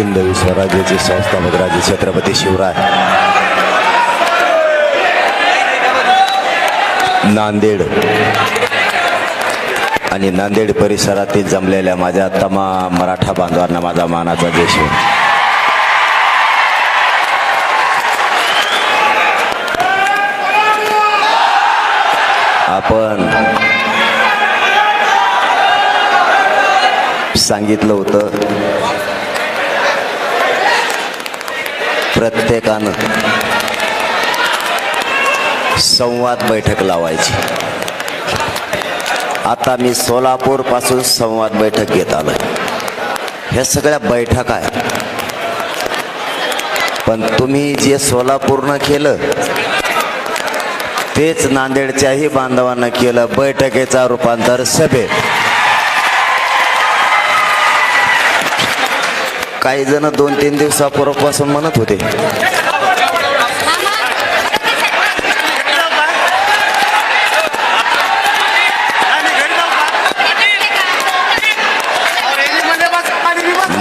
हिंदवी स्वराज्याचे संस्थापक राजे छत्रपती शिवराय नांदेड आणि नांदेड परिसरातील जमलेल्या माझ्या तमाम मराठा बांधवांना माझा मानाचा जय शिवराय. आपण सांगितलं होतं प्रत्येकानं संवाद बैठक लावायची. आता मी सोलापूर पासून संवाद बैठक घेत आलोय. ह्या सगळ्या बैठका आहे, पण तुम्ही जे सोलापूरनं केलं तेच नांदेडच्याही बांधवांना केलं. बैठकीचा रूपांतर सभेत. काही जण 2-3 दिवसापूर्वीपासून म्हणत होते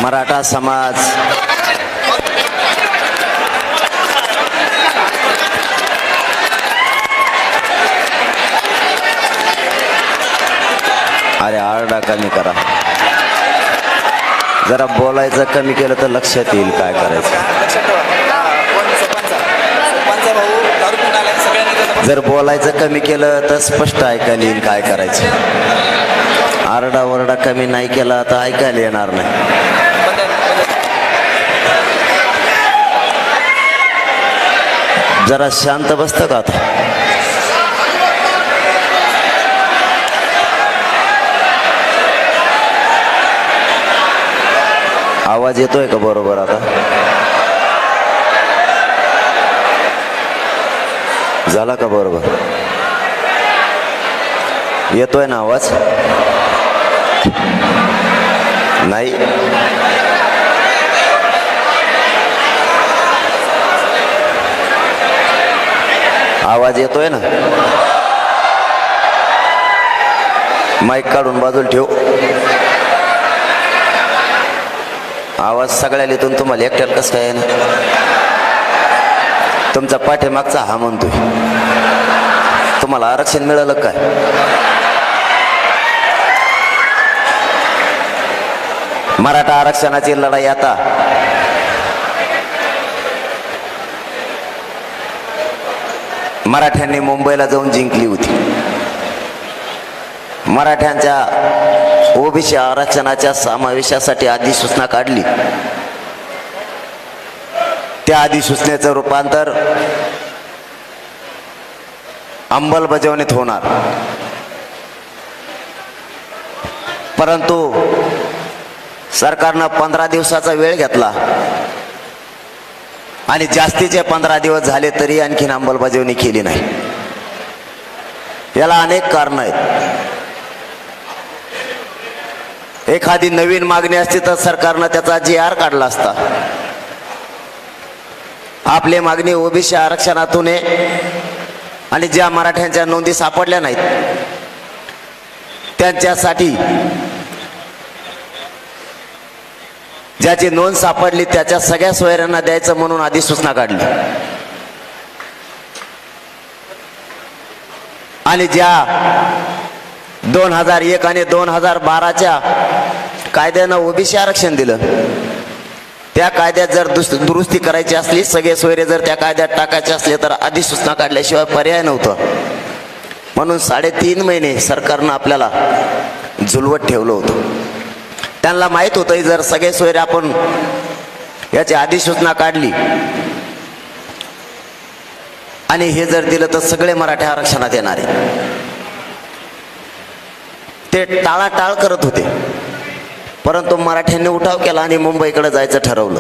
मराठा समाज अरे आरडा कमी करा, जरा बोलायचं कमी केलं तर लक्षात येईल काय करायचं. जर बोलायचं कमी केलं तर स्पष्ट ऐकायला येईल काय करायचं. आरडा ओरडा कमी नाही केला तर ऐकायला येणार नाही. जरा शांत बसतं का आता? आवाज येतोय का बरोबर? आता झाला का बरोबर? येतोय ना आवाज? नाही आवाज येतोय ना? माईक काढून बाजूला ठेव. आवाज सगळ्याला इथून तुम्हाला एकट्याला कसं काय ना? तुमचा पाठीमागचा हा म्हणतोय तुम्हाला आरक्षण मिळालं काय? मराठा आरक्षणाची लढाई आता मराठ्यांनी मुंबईला जाऊन जिंकली होती. मराठ्यांच्या ओबीसी आरक्षणाच्या समावेशासाठी अधिसूचना काढली. त्या अधिसूचनेचं रूपांतर अंमलबजावणीत होणार, परंतु सरकारनं 15 दिवसाचा वेळ घेतला आणि जास्तीचे 15 दिवस झाले तरी आणखीन अंमलबजावणी केली नाही. याला अनेक कारणं आहेत. एखादी नवीन मागणी असती तर सरकारनं त्याचा GR काढला असता. आपली मागणी ओबीसी आरक्षणातून आणि ज्या मराठ्यांच्या नोंदी सापडल्या नाहीत त्यांच्यासाठी ज्याची नोंद सापडली त्याच्या सगळ्या सोयऱ्यांना द्यायचं म्हणून अधिसूचना काढली. आणि ज्या 2001 आणि 2012च्या कायद्यानं ओबीसी आरक्षण दिलं, त्या कायद्यात जर दुरुस्ती करायची असली, सगळे सोयरे जर त्या कायद्यात टाकायचे असले तर अधिसूचना काढल्याशिवाय पर्याय नव्हतं. म्हणून 3.5 महिने सरकारनं आपल्याला झुलवत ठेवलं होतं. त्यांना माहित होतं जर सगळे सोयरे आपण याची अधिसूचना काढली आणि हे जर दिलं तर सगळे मराठे आरक्षणात येणार आहे. ते टाळाटाळ करत होते, परंतु मराठ्यांनी उठाव केला आणि मुंबईकडे जायचं ठरवलं.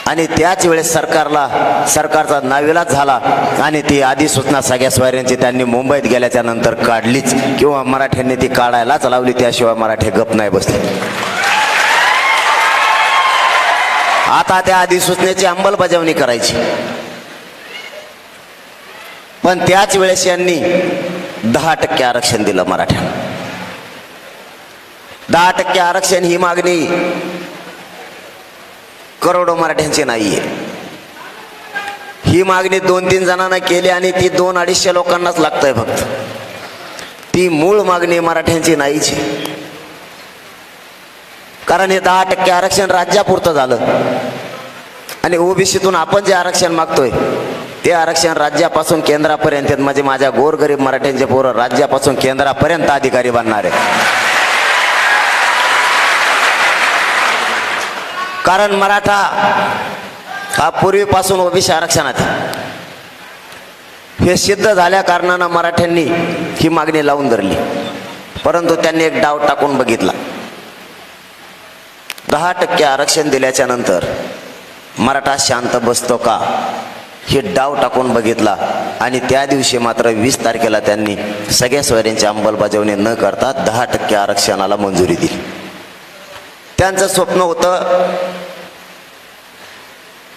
आणि त्याच वेळेस सरकारचा नाविलाज झाला आणि ती अधिसूचना सगळ्या सोयऱ्यांची त्यांनी मुंबईत गेल्याच्या नंतर काढलीच, किंवा मराठ्यांनी ती काढायलाच लावली. त्याशिवाय मराठे गप नाही बसले. आता त्या अधिसूचनेची अंमलबजावणी करायची, पण त्याच वेळेस यांनी 10% आरक्षण दिलं मराठ्यांना. 10% आरक्षण ही मागणी करोडो मराठ्यांची नाहीये. ही मागणी 2-3 जणांना केली आणि ती 200-250 लोकांनाच लागतंय फक्त. ती मूळ मागणी मराठ्यांची नाहीच. कारण हे 10% आरक्षण राज्यापुरतं झालं आणि ओबीसीतून आपण जे आरक्षण मागतोय ते आरक्षण राज्यापासून केंद्रापर्यंत, म्हणजे माझ्या गोरगरीब मराठ्यांचे पोरं राज्यापासून केंद्रापर्यंत अधिकारी बनणार आहे. कारण मराठा हा पूर्वीपासून ओबीसी आरक्षणात, हे सिद्ध झाल्या कारणानं मराठ्यांनी ही मागणी लावून धरली. परंतु त्यांनी एक डाव टाकून बघितला. 10% आरक्षण दिल्याच्या नंतर मराठा शांत बसतो का, हे डाव टाकून बघितला आणि त्या दिवशी मात्र 20 तारखेला त्यांनी सगळ्या सोयऱ्यांची अंमलबजावणी न करता 10% आरक्षणाला मंजुरी दिली. त्यांचं स्वप्न होतं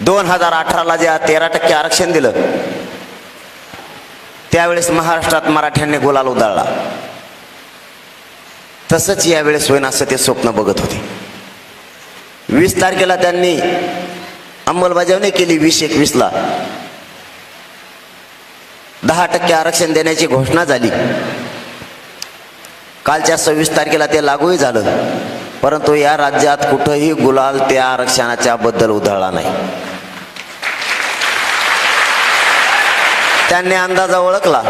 2018ला जे 13% आरक्षण दिलं त्यावेळेस महाराष्ट्रात मराठ्यांनी गुलाल उधळला. तसंच यावेळेस होईन असं ते स्वप्न बघत होते. 20 तारखेला त्यांनी अंमलबजावणी केली. 2021ला 10% आरक्षण देण्याची घोषणा झाली. कालच्या 26 तारखेला ते लागूही झालं. परंतु या राज्यात कुठंही गुलाल त्या आरक्षणाच्या बद्दल उधळला नाही. त्यांनी अंदाजा ओळखला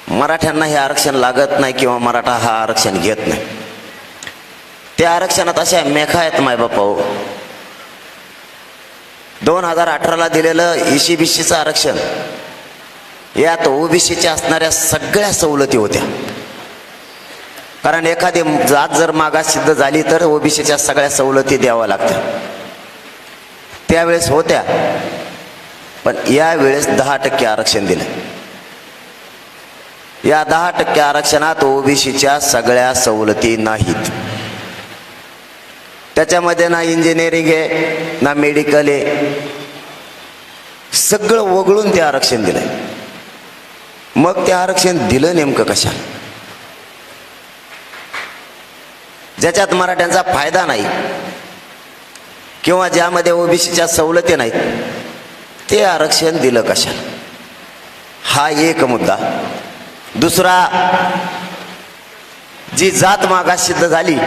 मराठ्यांना हे आरक्षण लागत नाही किंवा मराठा हा आरक्षण घेत नाही. त्या आरक्षणात अशा मेखा आहेत मायबापा. 2018ला दिलेलं ECBCचं आरक्षण यात ओबीसीच्या असणाऱ्या सगळ्या सवलती होत्या. कारण एखादी जात जर मागास सिद्ध झाली तर ओबीसीच्या सगळ्या सवलती द्याव्या लागतात. त्यावेळेस होत्या, पण यावेळेस 10% आरक्षण दिलं. या 10% आरक्षणात ओबीसीच्या सगळ्या सवलती नाहीत. त्याच्यामध्ये ना इंजिनिअरिंग आहे ना मेडिकल आहे, सगळं वगळून ते आरक्षण दिलंय. मग ते आरक्षण दिलं नेमकं कशा, ज्याच्यात मराठ्यांचा फायदा नाही किंवा ज्यामध्ये ओबीसीच्या सवलती नाहीत, ते आरक्षण दिलं कशा, हा एक मुद्दा. दुसरा, जी जात मागास सिद्ध झाली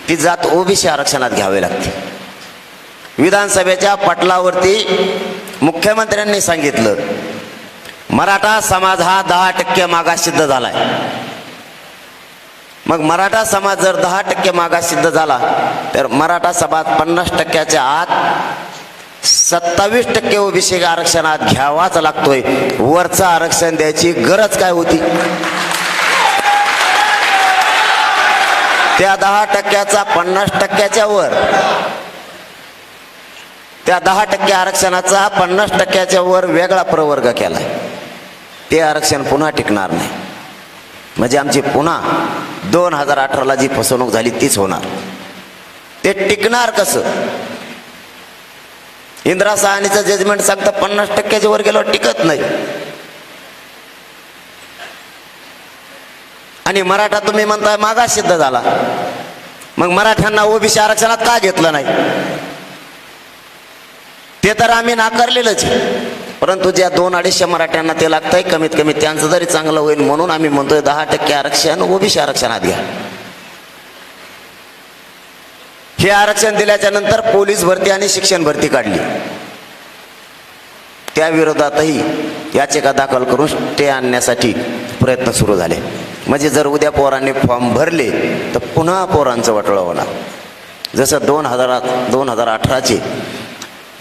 ती जात ओबीसी आरक्षणात घ्यावी लागते. विधानसभेच्या पटलावरती मुख्यमंत्र्यांनी सांगितलं मराठा समाज हा 10% मागास सिद्ध झालाय. मग मराठा समाज जर 10% मागास सिद्ध झाला तर मराठा समाज 50%च्या आत 27% ओबीसी आरक्षणात घ्यावाच लागतोय. वरचं आरक्षण द्यायची गरज काय होती? त्या 10%चा 50%च्या वर, त्या 10% आरक्षणाचा 50%च्या वर वेगळा प्रवर्ग केलाय. ते आरक्षण पुन्हा टिकणार नाही. म्हणजे आमची पुन्हा 2018ला जी फसवणूक झाली तीच होणार. ते टिकणार कसं? इंदिरा साहनीचं जजमेंट सांगतं 50%च्या वर गेलो टिकत नाही. आणि मराठा तुम्ही म्हणताय मागास सिद्ध झाला, मग मराठ्यांना ओबीसी आरक्षणात का घेतलं नाही? ते तर आम्ही नाकारलेलंच. परंतु ज्या 200-250 मराठ्यांना ते लागतंय, कमीत कमी त्यांचं जरी चांगलं होईल म्हणून आम्ही म्हणतोय 10% आरक्षण ओबीसी आरक्षणात घ्या. हे आरक्षण दिल्याच्या नंतर पोलीस भरती आणि शिक्षण भरती काढली. त्या विरोधातही याचिका दाखल करून स्टे आणण्यासाठी प्रयत्न सुरू झाले. म्हणजे जर उद्या पोरांनी फॉर्म भरले तर पुन्हा पोरांचं वाटोळं होणार. जसं 2018चे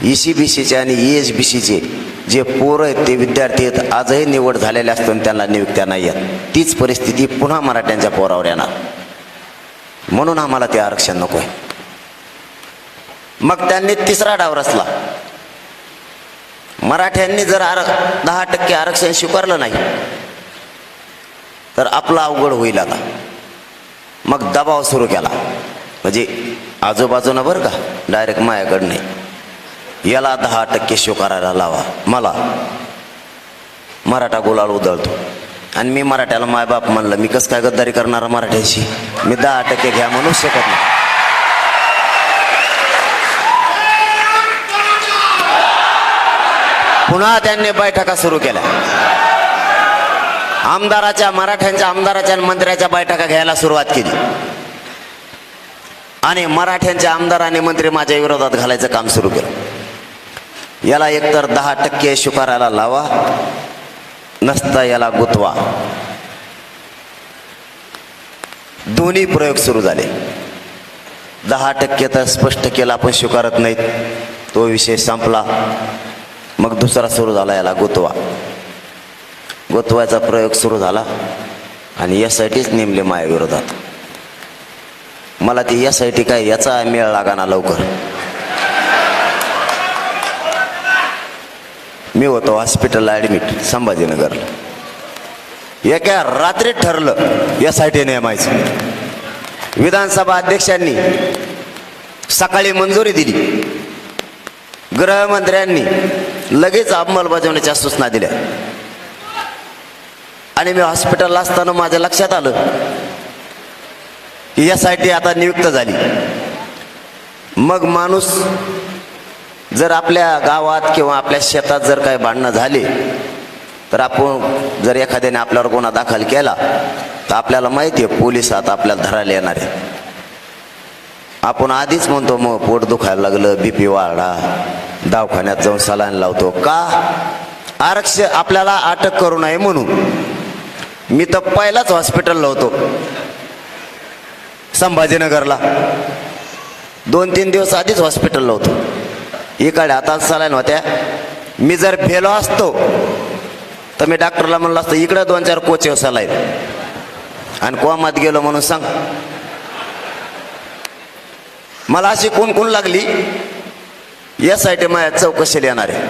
ECBCचे आणि ESBCचे जे पोरं आहेत ते विद्यार्थी आहेत, आजही निवड झालेल्या असताना त्यांना नियुक्त्या नाही आहेत. तीच परिस्थिती पुन्हा मराठ्यांच्या पोरावर येणार. म्हणून आम्हाला ते आरक्षण नको आहे. मग त्यांनी तिसरा डाव रचला. मराठ्यांनी जर 10% आरक्षण स्वीकारलं नाही तर आपला अवघड होईल आता. मग दबाव सुरू केला. म्हणजे आजूबाजूनं बरं का, डायरेक्ट माझ्याकडं नाही, याला 10% स्वीकारायला लावा. मला मराठा गुलाल उधळतो आणि मी मराठ्याला मायबाप म्हणलं. मी कसं काय गद्दारी करणार मराठ्याशी? मी 10% घ्या म्हणू शकत नाही. पुन्हा त्यांनी बैठका सुरू केल्या. मराठ्यांच्या आमदाराच्या आणि मंत्र्याच्या बैठका घ्यायला सुरुवात केली आणि मराठ्यांचे आमदार आणि मंत्री माझ्या विरोधात घालायचं काम सुरू केलं. याला एकतर 10% स्वीकारायला लावा, नसता याला गुतवा. दोन्ही प्रयोग सुरू झाले. 10% तर स्पष्ट केला, आपण स्वीकारत नाहीत, तो विषय संपला. मग दुसरा सुरू झाला, याला गुतवायचा प्रयोग सुरू झाला आणि यासाठीच नेमले माझ्या विरोधात. मला ती यासाठी काय याचा मेळ लागाना लवकर. मी होतो हॉस्पिटलला ॲडमिट संभाजीनगरला. एका रात्रीत ठरलं यासाठी नेमायचं. विधानसभा अध्यक्षांनी सकाळी मंजुरी दिली, गृहमंत्र्यांनी लगेच अंमलबजावणीच्या सूचना दिल्या आणि मी हॉस्पिटलला असताना माझ्या लक्षात आलं की यासाठी आता नियुक्त झाली. मग माणूस जर आपल्या गावात किंवा आपल्या शेतात जर काही भांडणं झाले तर आपण जर एखाद्याने आपल्यावर गुन्हा दाखल केला तर आपल्याला माहिती आहे पोलीस आता आपल्याला धरायला येणार आहे. आपण आधीच म्हणतो मग पोट दुखायला लागलं, BP वाढला, दवाखान्यात जाऊन सलाईन लावतो. का? आरक्षण आपल्याला अटक करू नये म्हणून. मी तर पहिलाच हॉस्पिटलला होतो संभाजीनगरला, 2-3 दिवस आधीच हॉस्पिटलला होतो. इकडे हातात सलाईन होत्या. मी जर भेलो असतो तर मी डॉक्टरला म्हणलं असतं इकडे 2-4 कोचे सलाईन आणि कोमात गेलो म्हणून सांग. मला अशी कोण लागली यासाठी माझ्या चौकशीला येणार आहे.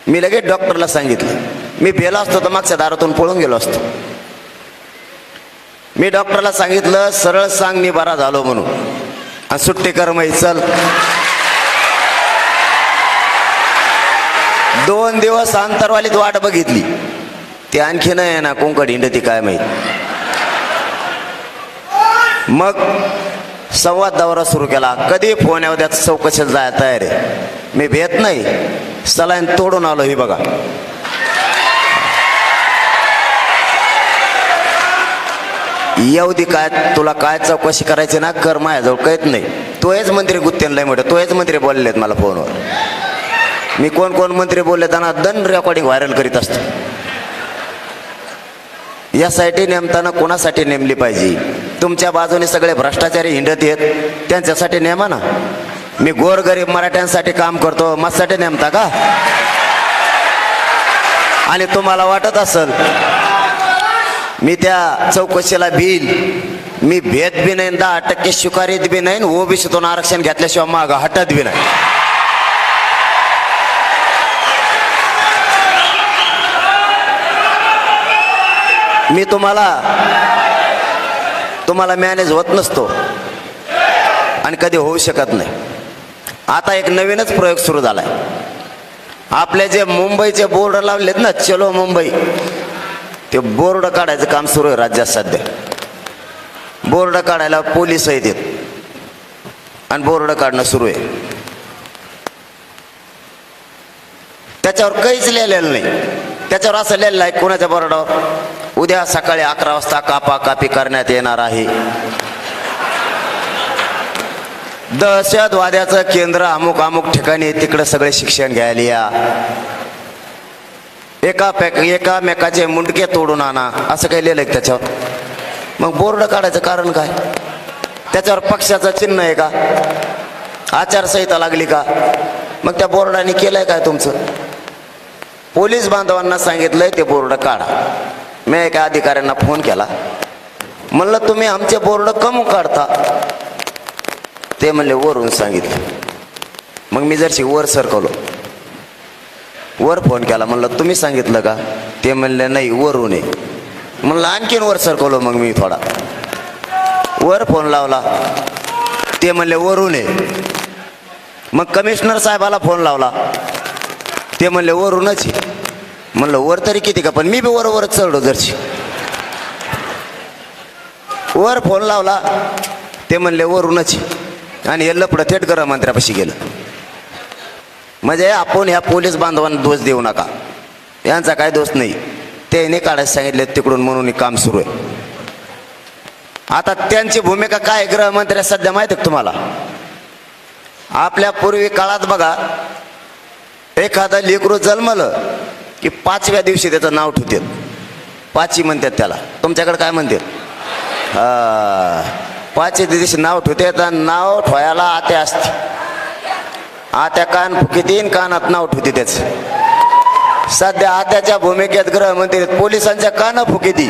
मी लगेच डॉक्टरला सांगितलं. मी भेलो असतो तर मागच्या दारातून पळून गेलो असतो. मी डॉक्टरला सांगितलं सरळ सांग मी बरा झालो म्हणून आणि सुट्टी कर मग चल. 2 दिवस अंतरवालीत वाट बघितली. ती आणखी नाही ना कोंकड हिंडती काय माहीत. मग संवाद दौरा सुरू केला. कधी फोन येऊ द्या चौकशीला जायला तयार आहे. मी भेट नाही, सलाईन तोडून आलो. ही बघा. येऊ दे, काय तुला काय चौकशी करायची ना कर, माझ्याजवळ कळत नाही. तो हेच मंत्री गुत्तेनला म्हणतो, तो हेच मंत्री बोललेत मला फोनवर. मी कोण मंत्री बोलले त्यांना दन रेकॉर्डिंग व्हायरल करीत असतो. यासाठी नेमताना कोणासाठी नेमली पाहिजे? तुमच्या बाजूने सगळे भ्रष्टाचारी हिंडत आहेत, त्यांच्यासाठी नेमा ना. मी गोरगरीब मराठ्यांसाठी काम करतो, माझ्यासाठी नेमता का? आणि तुम्हाला वाटत असेल मी त्या चौकशीला मी भेट बी नाही, 10% स्वीकारित बी नाही, ओबीसीतून आरक्षण घेतल्याशिवाय मागं हटत बी नाही. मी तुम्हाला मॅनेज होत नसतो आणि कधी होऊ शकत नाही. आता एक नवीनच प्रयोग सुरू झालाय. आपले जे मुंबईचे बोर्ड लावलेत ना, चलो मुंबई, ते बोर्ड काढायचं काम सुरू आहे राज्यात सध्या. बोर्ड काढायला पोलीस येतात आणि बोर्ड काढणं सुरू आहे. त्याच्यावर काहीच लिहिलेलं नाही. त्याच्यावर असं लिहिलेलं आहे कोणाच्या बोर्डावर, उद्या सकाळी 11 वाजता कापाकापी करण्यात येणार आहे. दहशतवाद्याचं केंद्र अमुक ठिकाणी, तिकडे सगळे शिक्षण घ्यायला या. एकामेकाचे मुंडके तोडून आणा, असं काही लिहिलंय त्याच्यावर. मग बोर्ड काढायचं कारण काय? त्याच्यावर पक्षाचं चिन्ह आहे का? आचारसंहिता लागली का? मग त्या बोर्डाने केलंय काय तुमचं? पोलीस बांधवांना सांगितलंय ते बोर्ड काढा. मी एका अधिकाऱ्यांना फोन केला, म्हणलं तुम्ही आमचे बोर्ड कमू काढता? ते म्हणले वरून सांगितलं. मग मी जरशी वर सरकवलो, वर फोन केला, म्हणलं तुम्ही सांगितलं का? ते म्हणले नाही वरून आहे. म्हणलं आणखीन वर सरकवलो. मग मी थोडा वर फोन लावला, ते म्हणले वरून आहे. मग कमिशनर साहेबाला फोन लावला, ते म्हणले वरूनच आहे. म्हणलं वर तरी किती का, पण मी बी वरच चढलो जरशी. वर फोन लावला, ते म्हणले वरूनच आहे. आणि हे लपडं थेट गृहमंत्र्यापाशी गेलं. म्हणजे आपण ह्या पोलीस बांधवांना दोष देऊ नका, यांचा काय दोष नाही, ते नाही काढायला सांगितले तिकडून म्हणून हे काम सुरू आहे. आता त्यांची भूमिका काय गृहमंत्री सध्या माहिती आहे तुम्हाला? आपल्या पूर्वी काळात बघा, एखादं लेकरू जन्मलं की 5व्या दिवशी त्याचं नाव ठेवतात, पाची म्हणतात त्याला, तुमच्याकडे काय म्हणतात? 5व्या दिवशी नाव ठेवतात. आणि नाव ठेवायला आत्या असते, आत्या कान फुकीतीन, कानात नाव ठेवते त्याचं. सध्या आत्याच्या भूमिकेत गृहमंत्री पोलिसांच्या कान फुकीती.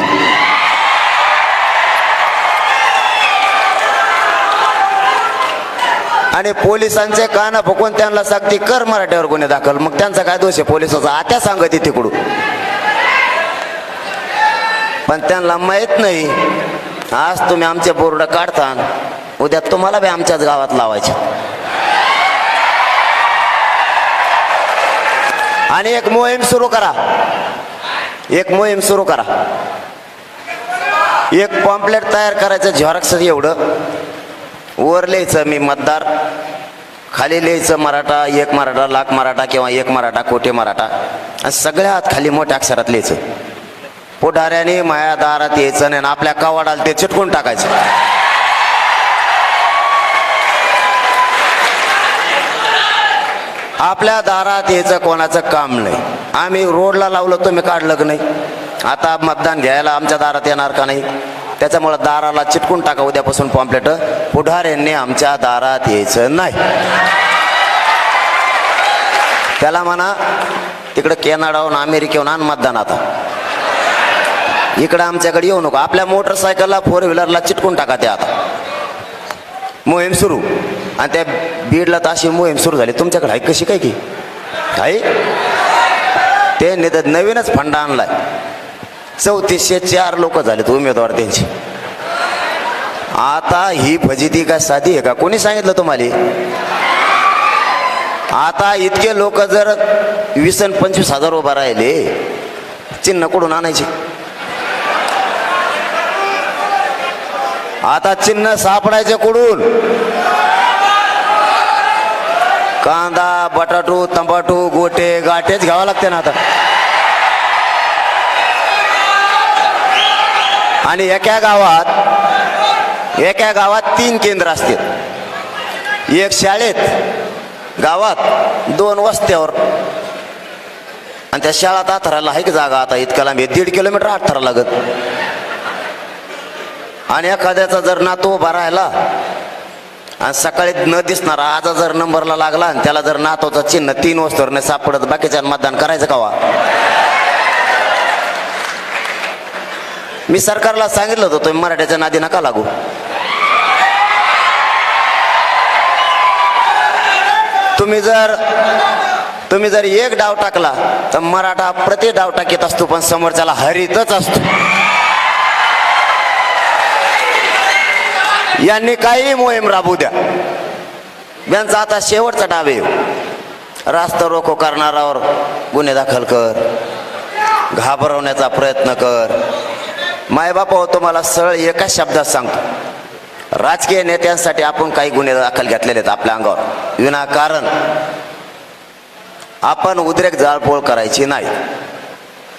आणि पोलिसांचे कान फुकून त्यांना सांगते कर मराठ्यावर गुन्हे दाखल. मग त्यांचा काय दोष आहे पोलिसाचा? आत्या सांगते तिकडून, पण त्यांना माहित नाही आज तुम्ही आमचे बोर्ड काढता, उद्या तुम्हाला बी आमच्याच गावात लावायचे. आणि एक मोहीम सुरू करा, एक मोहीम सुरू करा. एक पॉम्पलेट तयार करायचं, झेरॉक्स एवढं, वर लिहायचं मी मतदार, खाली लिहायचं मराठा, एक मराठा लाख मराठा किंवा एक मराठा कोटी मराठा, आणि सगळ्यात खाली मोठ्या अक्षरात लिहायचं. पुढाऱ्याने माया दारात यायचं नाही, आपल्या कवाडाला ते चिटकून टाकायचं. आपल्या दारात यायचं कोणाचं काम नाही. आम्ही रोडला लावलं तुम्ही काढलं की नाही? आता मतदान घ्यायला आमच्या दारात येणार का नाही? त्याच्यामुळे दाराला चिटकून टाका उद्यापासून पॉम्पलेट, पुढाऱ्यांनी आमच्या दारात यायचं नाही. त्याला म्हणा तिकडं कॅनडाहून अमेरिकेहून आण मतदान, आता इकडं आमच्याकडे येऊ नको. आपल्या मोटरसायकलला फोर व्हीलरला चिटकून टाका ते. आता मोहीम सुरू, आणि त्या बीडला तर अशी मोहीम सुरू झाली. तुमच्याकडे आहे कशी काय की आहे? ते नाही नवीनच फंडा आणलाय, 3404 लोक झालेत उमेदवार त्यांची. आता ही फजिती काय साधी आहे का? कोणी सांगितलं तुम्हाला? आता इतके लोक जर 20 आणि 25 हजार उभा राहिले, चिन्ह कुठून आणायचे? आता चिन्ह सापडायचे कुठून? कांदा, बटाटू, तंबाटू, गोटे गाठेच घ्यावं लागते ना आता. आणि एका गावात 3 केंद्र असतील, एक शाळेत, गावात 2 वस्त्यावर, आणि त्या शाळात आथरायला आहे की जागा आता इतक्या लांब 1.5 किलोमीटर आथरा लागत. आणि एखाद्याचा जर नातू उभा राहिला आणि सकाळी न दिसणारा आज जर नंबरला लागला आणि त्याला जर नातोचं चिन्ह 3 वस्तूवर नाही सापडत, बाकीच्या मतदान करायचं कावा? मी सरकारला सांगितलं होतं तुम्ही मराठ्याच्या नादी नका लागू. तुम्ही जर एक डाव टाकला तर मराठा प्रति डाव टाकीत असतो, पण समोरच्याला हरितच असतो. यांनी काही मोहीम राबवू द्या, यांचा आता शेवटचा डाव आहे. रास्ता रोको करणारावर गुन्हे दाखल कर, घाबरवण्याचा प्रयत्न कर. मायबाप हो, तुम्हाला सरळ एकाच शब्दात सांगतो, राजकीय नेत्यांसाठी आपण काही गुन्हे दाखल घेतलेले आहेत आपल्या अंगावर विनाकारण. आपण उद्रेक जाळपोळ करायची नाही,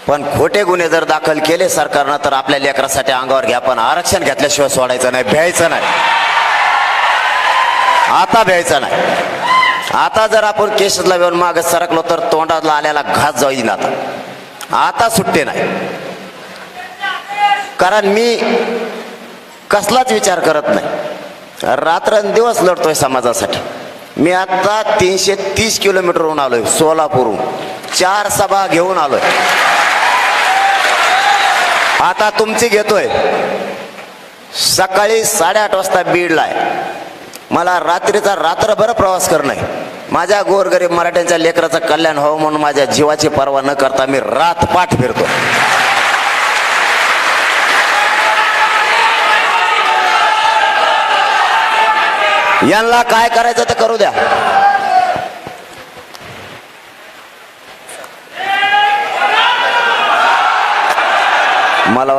पण खोटे गुन्हे जर दाखल केले सरकारनं तर आपल्या लेकरासाठी अंगावर घ्या, पण आरक्षण घेतल्याशिवाय सोडायचं नाही, भ्यायचं नाही. आता भ्यायचं नाही. आता जर आपण केसला येऊन मागे सरकलो तर तोंडाला आल्याला घास जाईन. आता सुट्टे नाही, कारण मी कसलाच विचार करत नाही, रात्रंदिवस लढतोय समाजासाठी. मी आता 330 किलोमीटरहून आलोय, सोलापूरहून 4 सभा घेऊन आलोय. आता तुमची घेतोय. सकाळी 8:30 वाजता बीडला आहे. मला रात्रीचा रात्रभर प्रवास करणं आहे. माझ्या गोरगरीब मराठ्यांच्या लेकराचं कल्याण व्हावं म्हणून माझ्या जीवाची पर्वा न करता मी रातपाठ फिरतो. यांना काय करायचं ते करू द्या. मला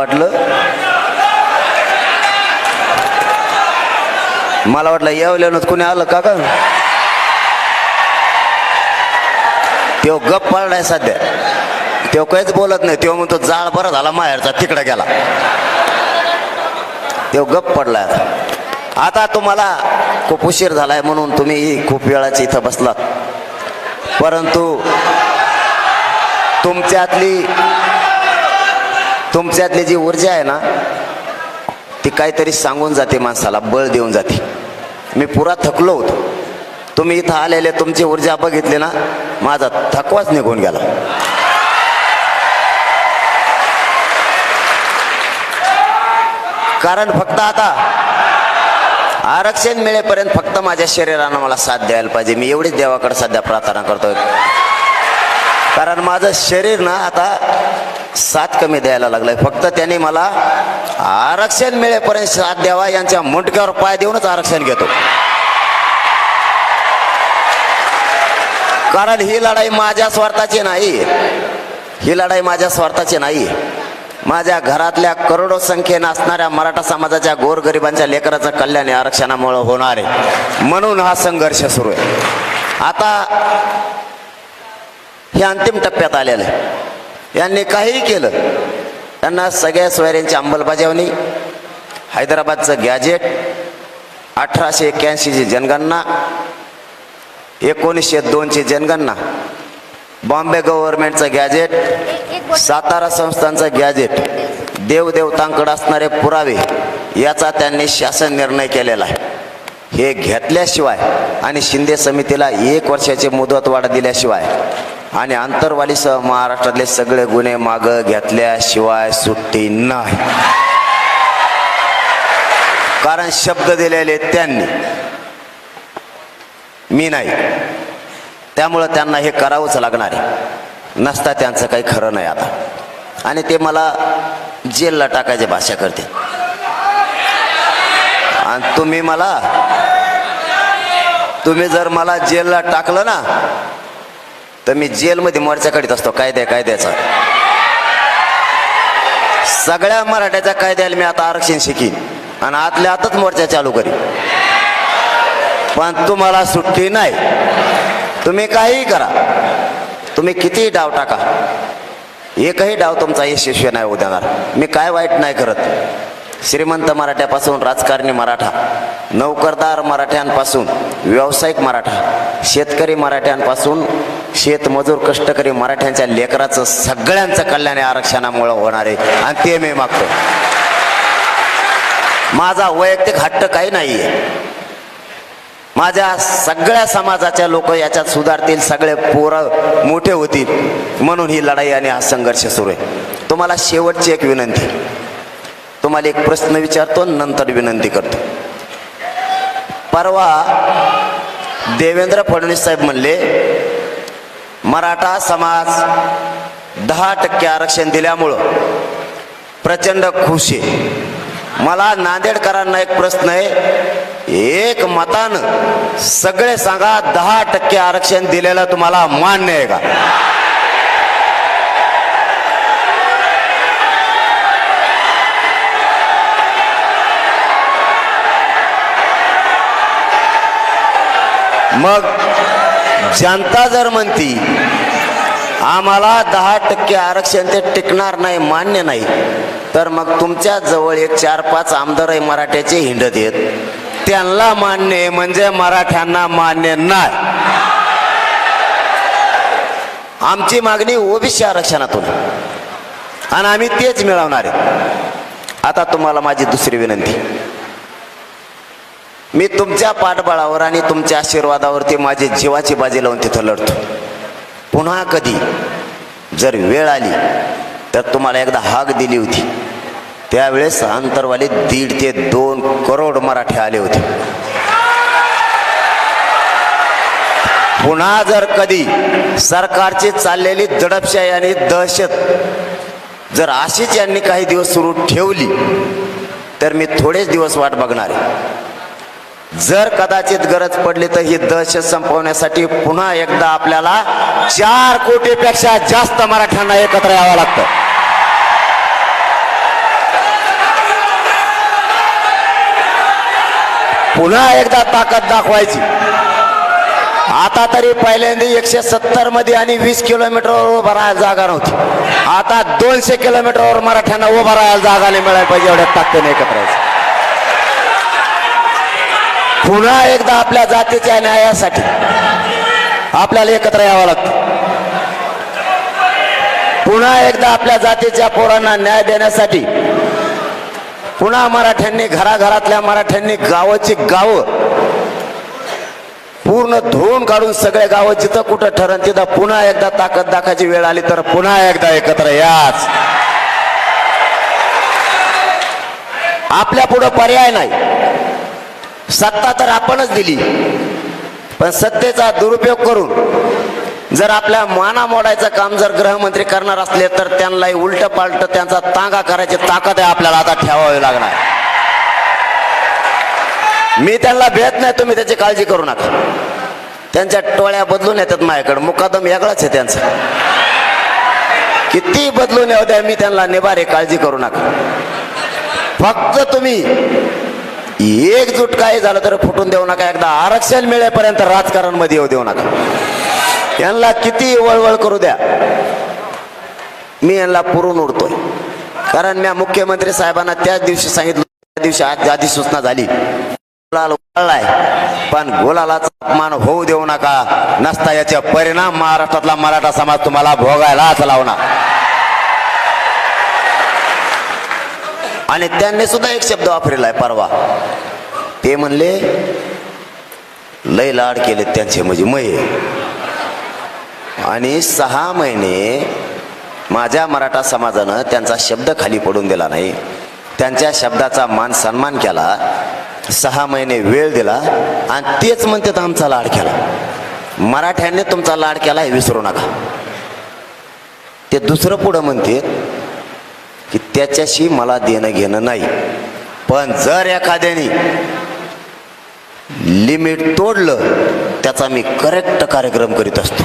वाटलं येवल्यानं कुणी आलं का? तो गप पडलाय सध्या, तो काहीच बोलत नाही. तो म्हणतो जाळ बरं झाला माहेरचा, तिकडे गेला. तो गप पडलाय. आता तुम्हाला खूप उशीर झालाय म्हणून तुम्ही खूप वेळाची इथं बसलात, परंतु तुमच्यातली जी ऊर्जा आहे ना, ती काहीतरी सांगून जाते माणसाला, बळ देऊन जाते. मी पुरा थकलो होतो. तुम्ही इथं आलेले तुमची ऊर्जा बघितली ना, माझा थकवाच निघून गेला. कारण फक्त आता आरक्षण मिळेपर्यंत फक्त माझ्या शरीरानं मला साथ द्यायला पाहिजे. मी एवढीच देवाकडे सध्या प्रार्थना करतोय, कारण माझं शरीर ना आता साथ कमी द्यायला लागलंय. फक्त त्यांनी मला आरक्षण मिळेपर्यंत साथ द्यावा, यांच्या मुंडक्यावर पाय देऊनच आरक्षण घेतो. कारण ही लढाई माझ्या स्वार्थाची नाही, ही लढाई माझ्या स्वार्थाची नाही. माझ्या घरातल्या करोडो संख्येनं असणाऱ्या मराठा समाजाच्या गोरगरिबांच्या लेकराचं कल्याण आरक्षणामुळे होणार आहे, म्हणून हा संघर्ष सुरू आहे. आता हे अंतिम टप्प्यात आलेलं आहे. यांनी काहीही केलं, त्यांना सगळ्या सोयऱ्यांची अंमलबजावणी, हैदराबादचं गॅजेट, 1881ची जनगणना, 1902ची जनगणना, बॉम्बे गव्हर्नमेंटचं गॅजेट, सातारा संस्थांचं गॅजेट, देवदेवतांकडे असणारे पुरावे, याचा त्यांनी शासन निर्णय केलेला आहे. हे घेतल्याशिवाय आणि शिंदे समितीला 1 वर्षाची मुदतवाढ दिल्याशिवाय आणि आंतरवालीसह महाराष्ट्रातले सगळे गुन्हे मागं घेतल्याशिवाय सुट्टी नाही. कारण शब्द दिलेले त्यांनी, मी नाही. त्यामुळं त्यांना हे करावंच लागणार आहे, नसता त्यांचं काही खरं नाही आता. आणि ते मला जेलला टाकायची भाषा करते. आणि तुम्ही जर मला जेलला टाकलं ना, तर मी जेलमध्ये मोर्चा काढीत असतो कायद्याचा. सगळ्या मराठ्याच्या कायद्याला मी आता आरक्षण शिकीन आणि आतल्या आतच मोर्चा चालू करीन. पण तुम्हाला सुट्टी नाही. तुम्ही काहीही करा, तुम्ही कितीही डाव टाका, एकही डाव तुमचा यशस्वी नाही होऊ देणार. मी काय वाईट नाही करत. श्रीमंत मराठ्यापासून राजकारणी मराठा, नोकरदार मराठ्यांपासून व्यावसायिक मराठा, शेतकरी मराठ्यांपासून शेतमजूर कष्टकरी मराठ्यांच्या लेकराचं सगळ्यांचं कल्याण आरक्षणामुळे होणार आहे, आणि ते मी मागतो. माझा वैयक्तिक हट्ट काही नाहीये. माझ्या सगळ्या समाजाच्या लोक याच्यात सुधारतील, सगळे पोरं मोठे होतील, म्हणून ही लढाई आणि हा संघर्ष सुरू आहे. तुम्हाला शेवटची एक विनंती, तुम्हाला एक प्रश्न विचारतो, नंतर विनंती करतो. परवा देवेंद्र फडणवीस साहेब म्हणले मराठा समाज 10% आरक्षण दिल्यामुळं प्रचंड खुश आहे. मला नांदेडकरांना एक प्रश्न आहे, एक मतानं सगळे सांगा, 10% आरक्षण दिलेलं तुम्हाला मान्य आहे का? मग जनता जर म्हणती आम्हाला 10% आरक्षण ते टिकणार नाही, मान्य नाही, तर मग तुमच्या जवळ एक 4-5 आमदार आहे मराठ्याचे हिंडत आहेत, त्यांना मान्य आहे म्हणजे मराठ्यांना मान्य नाही. आमची मागणी ओबीसी आरक्षणातून, आणि आम्ही तेच मिळवणार आहे. आता तुम्हाला माझी दुसरी विनंती, मी तुमच्या पाठबळावर आणि तुमच्या आशीर्वादावरती माझी जीवाची बाजी लावून तिथं लढतो. पुन्हा कधी जर वेळ आली तर तुम्हाला एकदा हाक दिली होती, त्यावेळेस अंतरवाली 1.5 ते 2 करोड मराठी आले होते. पुन्हा जर कधी सरकारची चाललेली दडपशाही आणि दहशत जर अशीच यांनी काही दिवस सुरू ठेवली तर मी थोडेच दिवस वाट बघणार आहे. जर कदाचित गरज पडली तर ही दहशत संपवण्यासाठी पुन्हा एकदा आपल्याला 4 कोटीपेक्षा जास्त मराठ्यांना एकत्र यावं लागतं. पुन्हा एकदा ताकद दाखवायची. आता तरी पहिल्यांदा 170 मध्ये आणि 20 किलोमीटरवर उभा राहायला जागा नव्हती. आता 200 किलोमीटरवर मराठ्यांना उभा राहायला जागा नाही मिळायला पाहिजे, एवढ्या ताकदीने एकत्र यायचं. पुन्हा एकदा आपल्या जातीच्या न्यायासाठी आपल्याला एकत्र यावं लागतं. पुन्हा एकदा आपल्या जातीच्या पोरांना न्याय देण्यासाठी पुन्हा मराठ्यांनी घराघरातल्या मराठ्यांनी गावाची गावं पूर्ण धुवून काढून सगळे गावं जिथं कुठं ठरण तिथं पुन्हा एकदा ताकद दाखायची वेळ आली तर पुन्हा एकदा एकत्र याच. आपल्या पुढं पर्याय नाही. सत्ता तर आपणच दिली, पण सत्तेचा दुरुपयोग करून जर आपल्या माना मोडायचं काम जर गृहमंत्री करणार असले तर त्यांना उलट पालट त्यांचा तांगा करायची ताकद आहे आपल्याला आता ठेवावी लागणार. मी त्यांना भेट नाही, तुम्ही त्याची काळजी करू नका. त्यांच्या टोळ्या बदलून येतात माझ्याकडे, मुकादम वेगळाच आहे त्यांचा. किती बदलून येऊ द्या, मी त्यांना निभारे, काळजी करू नका. फक्त तुम्ही एकजूट काही झालं तर फुटून देऊ नका. एकदा आरक्षण मिळेपर्यंत राजकारण मध्ये येऊ देऊ नका. यांना किती वळवळ करू द्या, मी यांना पुरून उडतोय. कारण मी मुख्यमंत्री साहेबांना त्याच दिवशी सांगितलं, त्या दिवशी आधी सूचना झाली, गुलाल उधळलाय पण गुलालाचा अपमान होऊ देऊ नका. नसता याचे परिणाम महाराष्ट्रातला मराठा समाज तुम्हाला भोगायलाच लावणार. आणि त्यांनी सुद्धा एक शब्द वापरलाय परवा, ते म्हणले लय लाड केले त्यांचे म्हणजे मये. आणि 6 महिने माझ्या मराठा समाजानं त्यांचा शब्द खाली पडून दिला नाही, त्यांच्या शब्दाचा मान सन्मान केला. 6 महिने वेळ दिला आणि तेच म्हणतात आमचा लाड केला. मराठ्यांनी तुमचा लाड केला हे विसरू नका. ते दुसरं पुढं म्हणते की त्याच्याशी मला देणं घेणं नाही, पण जर एखाद्याने लिमिट तोडलं त्याचा मी करेक्ट कार्यक्रम करीत असतो.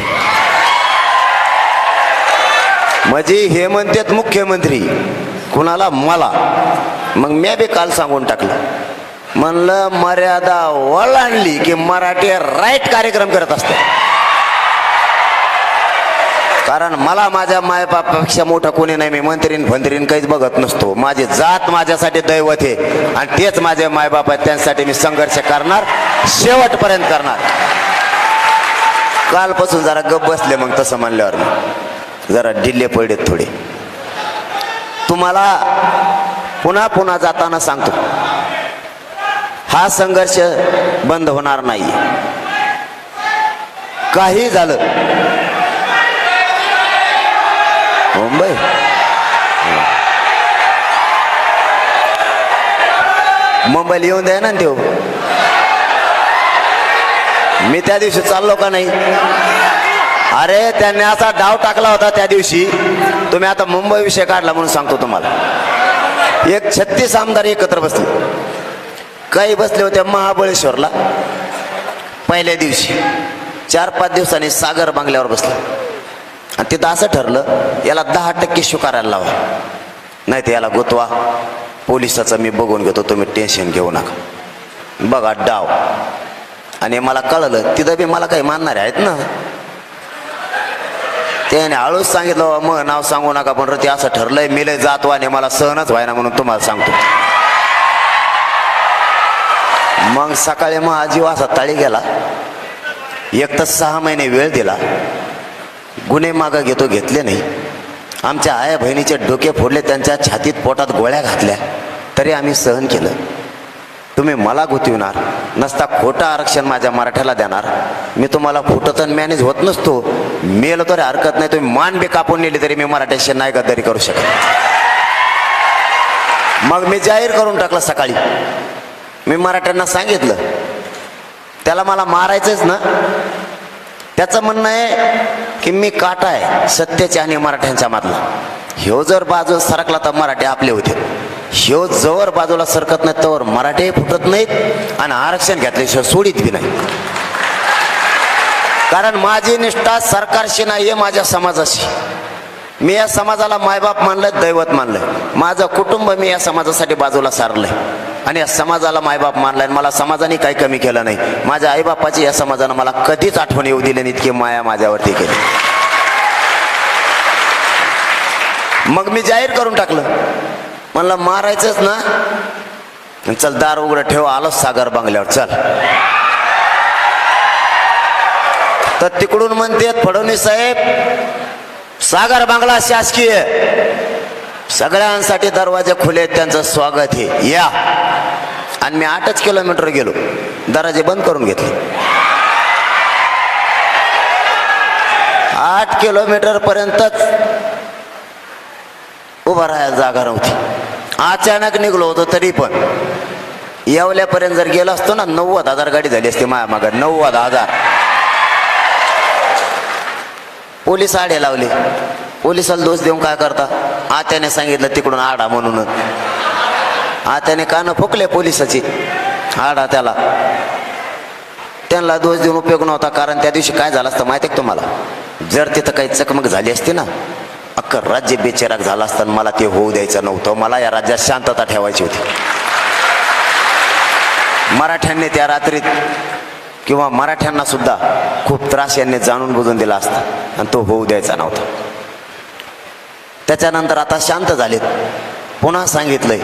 म्हणजे हे म्हणतात मुख्यमंत्री कुणाला, मला. मग मी बी काल सांगून टाकलं, म्हणलं मर्यादा ओलांडली की मराठी राईट कार्यक्रम करत असते. कारण मला माझ्या मायबापापेक्षा मोठा कोणी नाही. मी मंत्रीन फंत्रीन काहीच बघत नसतो. माझी जात माझ्यासाठी दैवत आहे आणि तेच माझे मायबाप आहेत. त्यांच्यासाठी मी संघर्ष करणार, शेवटपर्यंत करणार. कालपासून जरा गप बसले, मग तसं म्हणल्यावर जरा ढिल्ले पडले थोडे. तुम्हाला पुन्हा पुन्हा जाताना सांगतो, हा संघर्ष बंद होणार नाही. काही झालं मुंबई मुंबईला येऊन द्या ना देव. मी त्या दिवशी चाललो का नाही? अरे त्यांनी असा डाव टाकला होता त्या दिवशी. तुम्ही आता मुंबई विषय काढला म्हणून सांगतो तुम्हाला. एक 36 आमदार एकत्र बसले. काही बसले होते महाबळेश्वरला पहिल्या दिवशी. 4-5 दिवसांनी सागर बंगल्यावर बसले आणि तिथं असं ठरलं, याला 10% स्वीकारायला लावा, नाही तर याला गुतवा. पोलिसाचं मी बघून घेतो, तुम्ही टेन्शन घेऊ नका. बघा डाव. आणि मला कळलं तिथं बी मला काही मानणारे आहेत ना. त्याने हळूच सांगितलं, मग नाव सांगू नका, पण ते असं ठरलंय, मिले जातवाने मला सहनच व्हायना म्हणून तुम्हाला सांगतो. मग सकाळी मग आजीव असा तळी गेला. एक तर 6 महिने वेळ दिला. गुन्हे मागं घेतो, घेतले नाही. आमच्या आया बहिणीचे डोके फोडले, त्यांच्या छातीत पोटात गोळ्या घातल्या, तरी आम्ही सहन केलं. तुम्ही मला गुंतविणार नसता, खोटं आरक्षण माझ्या मराठ्याला देणार. मी तुम्हाला फुटत मॅनेज होत नसतो. मेलं तरी हरकत नाही. तुम्ही मान बी कापून नेली तरी मी मराठ्याशी नाही गद्दारी करू शकत. मग मी जाहीर करून टाकलं सकाळी. मी मराठ्यांना सांगितलं, त्याला मला मारायचंच ना. त्याचं म्हणणं आहे की मी काटा आहे सत्याच्या आणि मराठ्यांच्या मधला. ह्यो जर बाजू सरकला तर मराठे आपले होते. ह्यो जवळ बाजूला सरकत नाही तवर मराठे फुटत नाहीत आणि आरक्षण घेतल्याशिवाय सोडित बी नाही. कारण माझी निष्ठा सरकारशी नाही, माझ्या समाजाशी. मी या समाजाला मायबाप मानलंय, दैवत मानलंय. माझं कुटुंब मी या समाजासाठी बाजूला सारलंय. आणि या समाजाला मायबाप मानलाय. मला समाजाने काही कमी केलं नाही. माझ्या आईबापाची या समाजानं मला कधीच आठवण येऊ दिली नाही, इतकी माया माझ्यावरती केली. मग मी जाहीर करून टाकलं, म्हणलं मारायचंच ना, चल दार उघडं ठेव, आलो सागर बंगल्यावर चल. तर तिकडून म्हणतात फडणवीस साहेब सागर बंगला शासकीय, सगळ्यांसाठी दरवाजे खुले, त्यांचं स्वागत आहे, या. आणि मी 8 किलोमीटर गेलो, दरवाजे बंद करून घेतले. 8 किलोमीटर पर्यंतच उभा राहायला जागा नव्हती. अचानक निघलो होतो, तरी पण येवल्यापर्यंत जर गेलो असतो ना, 90,000 गाडी झाली असती माझ्या मागे. 90,000. पोलीस आडे लावले. पोलिसाला दोष देऊन काय करता, आत्याने सांगितलं तिकडून आडा म्हणून. आत्याने कानं फुकले पोलिसाची, आडा त्याला. त्यांना दोष देऊन उपयोग नव्हता, कारण त्या दिवशी काय झालं असतं माहिती आहे तुम्हाला, जर तिथं काही चकमक झाली असती ना, अख्खं राज्य बेचैराक झालं असतं. मला ते होऊ द्यायचं नव्हतं. मला या राज्यात शांतता ठेवायची होती. मराठ्यांनी त्या रात्रीत किंवा मराठ्यांना सुद्धा खूप त्रास यांनी जाणून बुजून दिला असता, आणि तो होऊ द्यायचा नव्हता. त्याच्यानंतर आता शांत झालेत. पुन्हा सांगितलंय,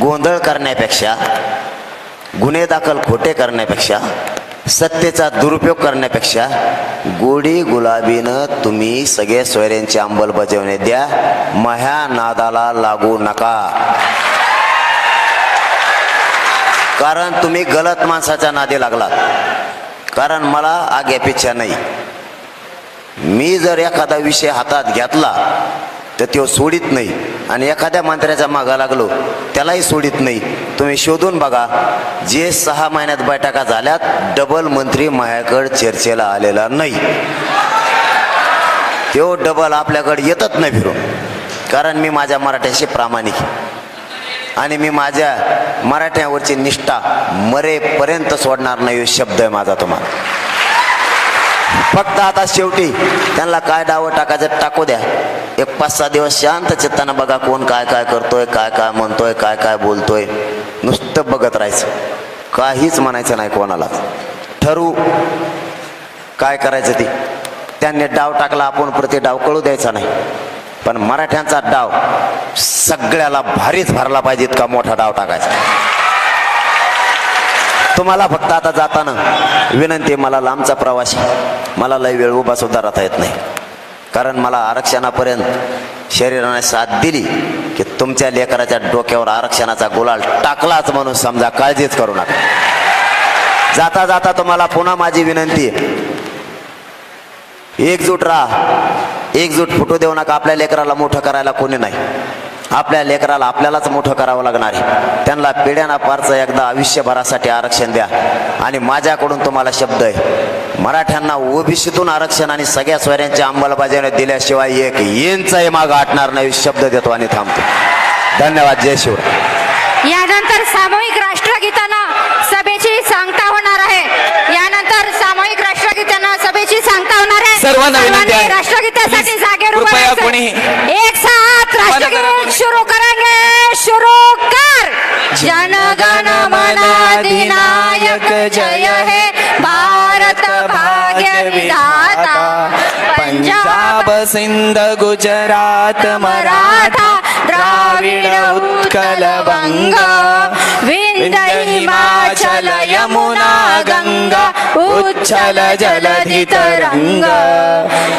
गोंधळ करण्यापेक्षा, गुन्हे दाखल खोटे करण्यापेक्षा, सत्तेचा दुरुपयोग करण्यापेक्षा गोडी गुलाबीनं तुम्ही सगळे सोयऱ्यांची अंमलबजावणी द्या. मह्या नादाला लागू नका, कारण तुम्ही गलत माणसाच्या नादी लागलात. कारण मला आग्यापेक्षा नाही. मी जर एखादा विषय हातात घेतला तर तो सोडित नाही, आणि एखाद्या मंत्र्याच्या मागा लागलो त्यालाही सोडित नाही. तुम्ही शोधून बघा, जे 6 महिन्यात बैठका झाल्यात, डबल मंत्री माझ्याकडे चर्चेला आलेला नाही. तो डबल आपल्याकडे येतच नाही फिरून, कारण मी माझ्या मराठ्याशी प्रामाणिक आहे, आणि मी माझ्या मराठ्यावरची निष्ठा मरेपर्यंत सोडणार नाही. शब्द आहे माझा तुम्हाला. फक्त आता शेवटी त्यांना काय डावं टाकायचं टाकू द्या. एक 5-6 दिवस शांत चित्तानं बघा, कोण काय काय करतोय, काय काय म्हणतोय, काय काय बोलतोय. नुसतं बघत राहायचं, काहीच म्हणायचं नाही कोणालाच. ठरवू काय करायचं ती. त्यांनी डाव टाकला, आपण प्रति डाव कळू द्यायचा नाही. पण मराठ्यांचा डाव सगळ्याला भारीच भरला पाहिजे, इतका मोठा डाव टाकायचा. तुम्हाला फक्त आता जाताना विनंती, मला लांबचा प्रवासी, मला लय वेळ उभा सुद्धा राहता येत नाही, कारण मला आरक्षणापर्यंत शरीराने साथ दिली की तुमच्या लेकराच्या डोक्यावर आरक्षणाचा गुलाल टाकलाच म्हणून समजा, काळजीच करू नका. जाता जाता तुम्हाला पुन्हा माझी विनंती आहे, एकजूट राहा, एकजूट फुटू देऊ नका. आपल्या लेकराला मोठं करायला कोणी नाही. आपल्या लेकराला आपल्यालाच मोठं करावं लागणार आहे. त्यांना पिढ्याना पारचं एकदा आयुष्यभरासाठी आरक्षण द्या. आणि माझ्याकडून तुम्हाला शब्द आहे, मराठ्यांना ओबीसीतून आरक्षण आणि सगळ्या सोयऱ्यांच्या अंमलबजावणी दिल्याशिवाय एक इंचही मागं हटणार नाही. शब्द देतो आणि थांबतो. धन्यवाद. जय शिवराय. यानंतर सामूहिक राष्ट्रगीतांना सभेची सांगता होणार आहे. यानंतर सामूहिक राष्ट्रगीतांना सभेची सांगता होणार आहे. सर्वांना विनंती आहे, राष्ट्रगीतासाठी जागेवर उभं कृपया राहायचं. कोणी एक साथ राष्ट्रगीत शुरू करेंगे. शुरू कर. जनगण मन अधिनायक जय हे भारत भाग्य विधाता. पंजाब सिंध गुजरात मराठा द्राविड उत्कल बंग विंध्य हिमाचल यमुना गंगा उच्छल जलधि तरंग.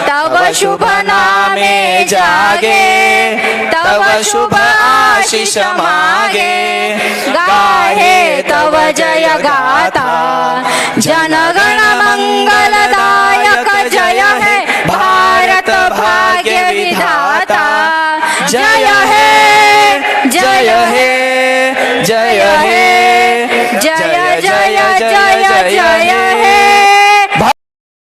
तव शुभ नामे जागे, तव शुभ आशीष मागे. गाहे तव जय गाथा, जनगण मंगलदायक जय हे भारत भाग्य विधाता. जय हे, जय हे, जय हे.